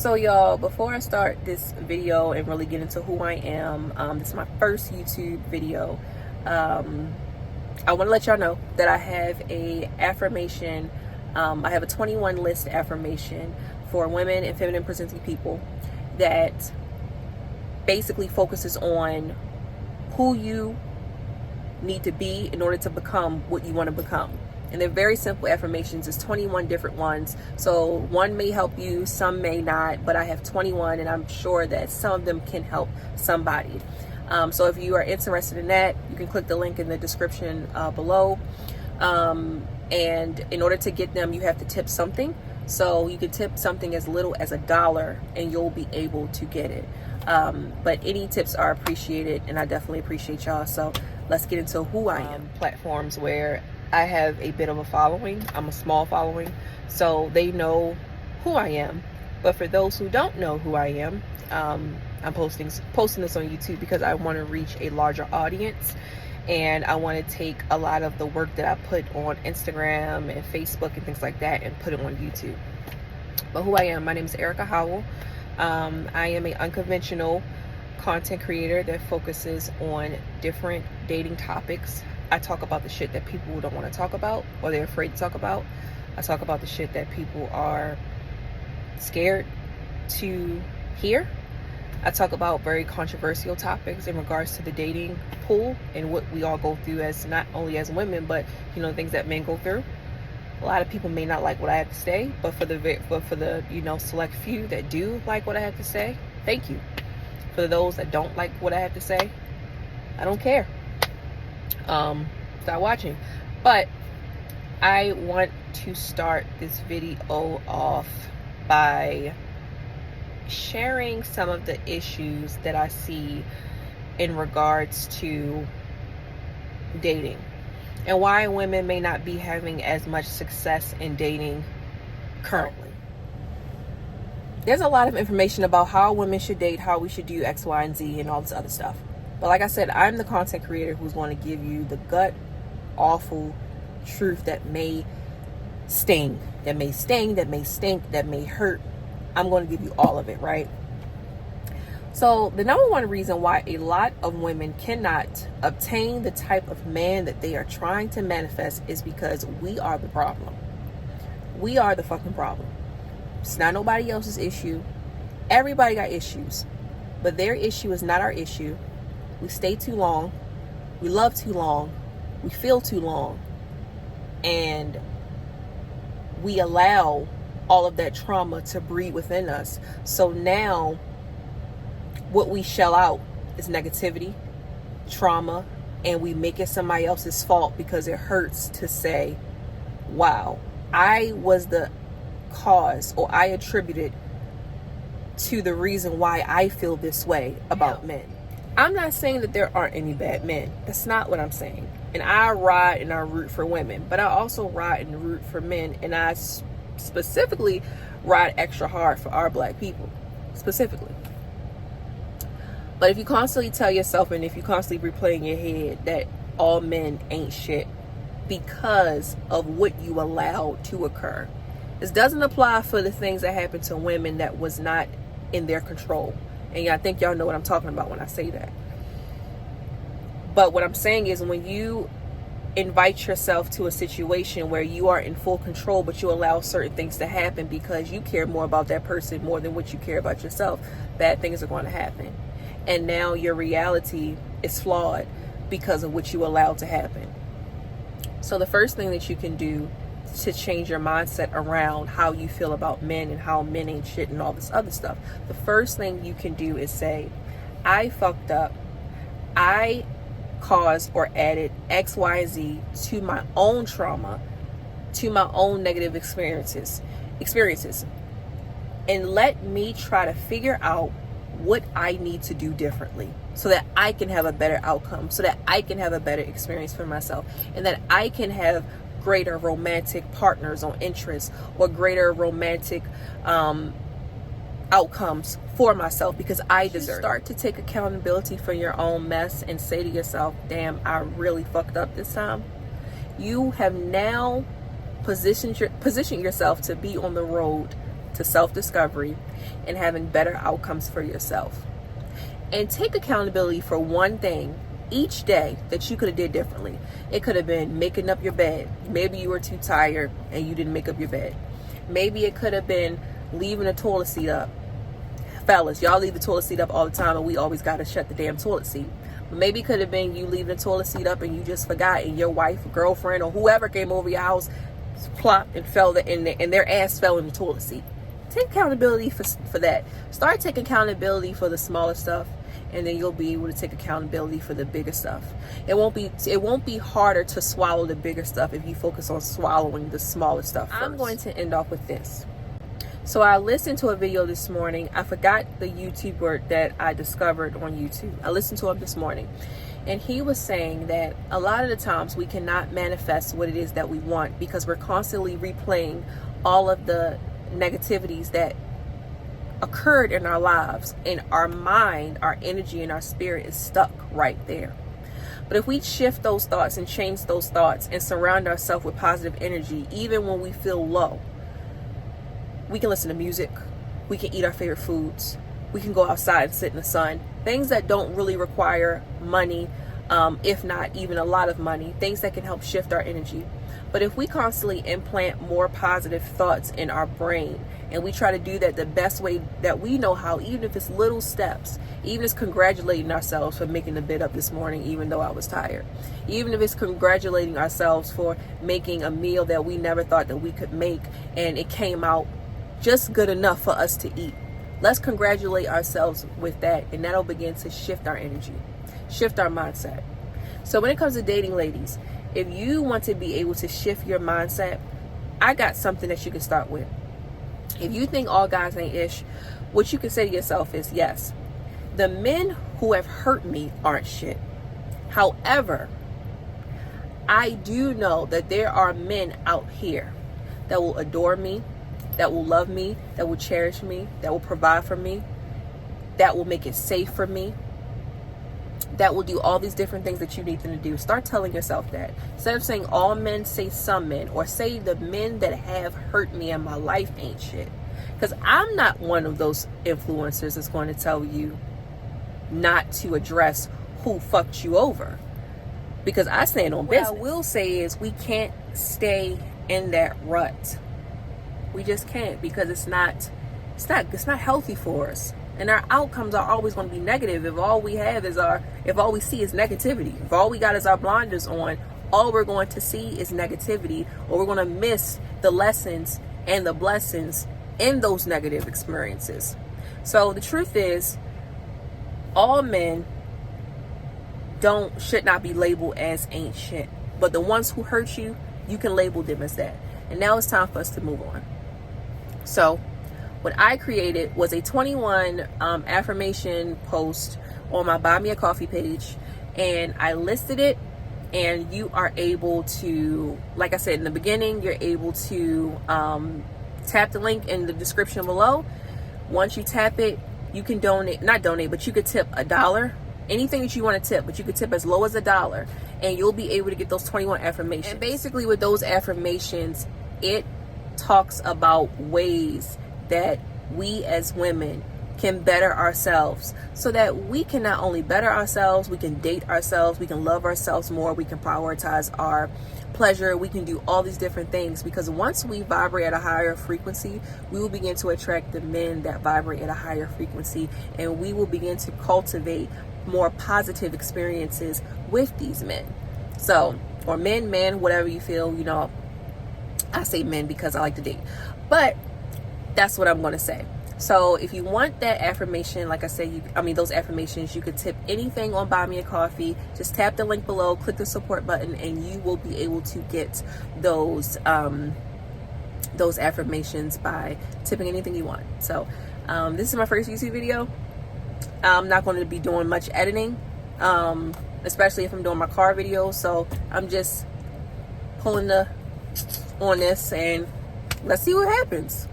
So y'all, before I start this video and really get into who I am, this is my first YouTube video. I want to let y'all know that I have a affirmation. I have a 21 list affirmation for women and feminine presenting people that basically focuses on who you need to be in order to become what you want to become. And they're very simple affirmations. There's 21 different ones. So one may help you, some may not, but I have 21 and I'm sure that some of them can help somebody. So if you are interested in that, you can click the link in the description below. And in order to get them, you have to tip something. So you can tip something as little as $1 and you'll be able to get it. But any tips are appreciated and I definitely appreciate y'all. So let's get into who I am. Platforms where I have a bit of a following. I'm a small following, so they know who I am. But for those who don't know who I am, I'm posting this on YouTube because I want to reach a larger audience, and I want to take a lot of the work that I put on Instagram and Facebook and things like that and put it on YouTube. But who I am, my name is Erica Howell. I am an unconventional content creator that focuses on different dating topics. I talk about the shit that people don't want to talk about or they're afraid to talk about. I talk about the shit that people are scared to hear. I talk about very controversial topics in regards to the dating pool and what we all go through as not only as women, but things that men go through. A lot of people may not like what I have to say, but for the select few that do like what I have to say, thank you. For those that don't like what I have to say, I don't care. Start watching. But I want to start this video off by sharing some of the issues that I see in regards to dating and why women may not be having as much success in dating currently. There's a lot of information about how women should date, how we should do X, Y, and Z, and all this other stuff. But like I said, I'm the content creator who's going to give you the gut, awful truth that may sting, that may stink, that may hurt. I'm going to give you all of it, right? So the number one reason why a lot of women cannot obtain the type of man that they are trying to manifest is because we are the problem. We are the fucking problem. It's not nobody else's issue. Everybody got issues, but their issue is not our issue. We stay too long, we love too long, we feel too long, and we allow all of that trauma to breed within us. So now what we shell out is negativity, trauma, and we make it somebody else's fault because it hurts to say, wow, I was the cause, or I attributed to the reason why I feel this way about men. I'm not saying that there aren't any bad men. That's not what I'm saying. And I ride and I root for women, but I also ride and root for men, and I specifically ride extra hard for our black people, specifically. But if you constantly tell yourself, and if you constantly replay in your head that all men ain't shit because of what you allowed to occur, this doesn't apply for the things that happened to women that was not in their control. And I think y'all know what I'm talking about when I say that. But what I'm saying is, when you invite yourself to a situation where you are in full control, but you allow certain things to happen because you care more about that person more than what you care about yourself, bad things are going to happen. And now your reality is flawed because of what you allowed to happen. So the first thing that you can do to change your mindset around how you feel about men and how men ain't shit and all this other stuff, the first thing you can do is say, I fucked up. I caused or added X, Y, and Z to my own trauma, to my own negative experiences. And let me try to figure out what I need to do differently so that I can have a better outcome, so that I can have a better experience for myself, and that I can have greater romantic partners on interest, or greater romantic outcomes for myself, because I deserve. Start to take accountability for your own mess and say to yourself, damn, I really fucked up this time. You have now position yourself to be on the road to to self-discovery and having better outcomes for yourself. And take accountability for one thing each day that you could have did differently. It could have been making up your bed. Maybe you were too tired and you didn't make up your bed. Maybe it could have been leaving the toilet seat up. Fellas, y'all leave the toilet seat up all the time and we always got to shut the damn toilet seat. Maybe it could have been you leaving the toilet seat up and you just forgot, and your wife, girlfriend, or whoever came over your house plopped and fell and their ass fell in the toilet seat. Take accountability for that. Start taking accountability for the smaller stuff, and then you'll be able to take accountability for the bigger stuff. It won't be harder to swallow the bigger stuff if you focus on swallowing the smaller stuff first. I'm going to end off with this. So I listened to a video this morning. I forgot the YouTuber that I discovered on YouTube. I listened to him this morning, and he was saying that a lot of the times we cannot manifest what it is that we want because we're constantly replaying all of the negativities that occurred in our lives, and our mind, our energy, and our spirit is stuck right there. But if we shift those thoughts and change those thoughts and surround ourselves with positive energy, even when we feel low, we can listen to music, we can eat our favorite foods, we can go outside and sit in the sun, things that don't really require money, if not even a lot of money, things that can help shift our energy. But if we constantly implant more positive thoughts in our brain, and we try to do that the best way that we know how, even if it's little steps, even if it's congratulating ourselves for making the bed up this morning even though I was tired, even if it's congratulating ourselves for making a meal that we never thought that we could make and it came out just good enough for us to eat. Let's congratulate ourselves with that, and that'll begin to shift our energy, shift our mindset. So when it comes to dating, ladies, if you want to be able to shift your mindset, I got something that you can start with. If you think all guys ain't ish, what you can say to yourself is, yes, the men who have hurt me aren't shit. However, I do know that there are men out here that will adore me, that will love me, that will cherish me, that will provide for me, that will make it safe for me, that will do all these different things that you need them to do. Start telling yourself that. Instead of saying all men, say some men, or say the men that have hurt me in my life ain't shit. Because I'm not one of those influencers that's going to tell you not to address who fucked you over. Because I stand on business. What I will say is we can't stay in that rut. We just can't, because it's not healthy for us. And our outcomes are always going to be negative if all we see is negativity. If all we got is our blinders on, all we're going to see is negativity, or we're going to miss the lessons and the blessings in those negative experiences. So the truth is, all men should not be labeled as ain't shit. But the ones who hurt you, you can label them as that. And now it's time for us to move on. So what I created was a 21 affirmation post on my Buy Me a Coffee page, and I listed it, and you are able to, like I said in the beginning, you're able to tap the link in the description below. Once you tap it, you can but you could tip $1, anything that you want to tip, but you could tip as low as $1, and you'll be able to get those 21 affirmations. And basically with those affirmations, it talks about ways that we as women can better ourselves, so that we can not only better ourselves, we can date ourselves, we can love ourselves more, we can prioritize our pleasure, we can do all these different things. Because once we vibrate at a higher frequency, we will begin to attract the men that vibrate at a higher frequency, and we will begin to cultivate more positive experiences with these men. So, or men, whatever you feel, I say men because I like to date, but that's what I'm going to say. So if you want that affirmation, like I said, those affirmations, you could tip anything on Buy Me a Coffee. Just tap the link below, click the support button, and you will be able to get those affirmations by tipping anything you want. So this is my first YouTube video. I'm not going to be doing much editing, especially if I'm doing my car videos. So I'm just pulling on this, and let's see what happens.